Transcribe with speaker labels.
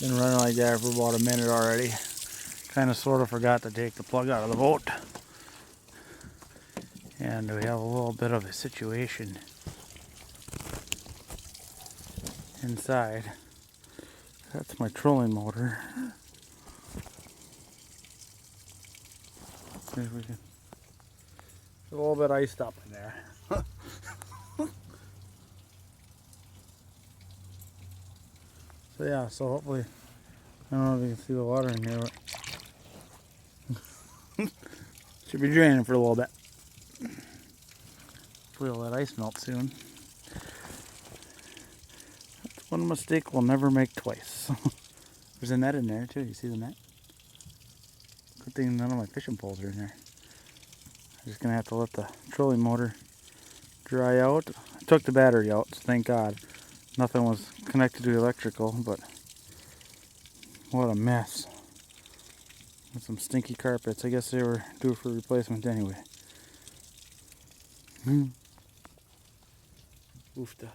Speaker 1: Been running like that for about a minute already. Kind of sort of forgot to take the plug out of the boat. And we have a little bit of a situation inside. That's my trolling motor. See if we can. There's a little bit iced up in there. So yeah, so hopefully, I don't know if you can see the water in here, but should be draining for a little bit. Hopefully all that ice melt soon. That's one mistake we'll never make twice. There's a net in there too, you see the net? Good thing none of my fishing poles are in there. I'm just gonna have to let the trolling motor dry out. I took the battery out, so thank God. Nothing was connected to the electrical, but what a mess. With some stinky carpets. I guess they were due for replacement anyway. Oofta.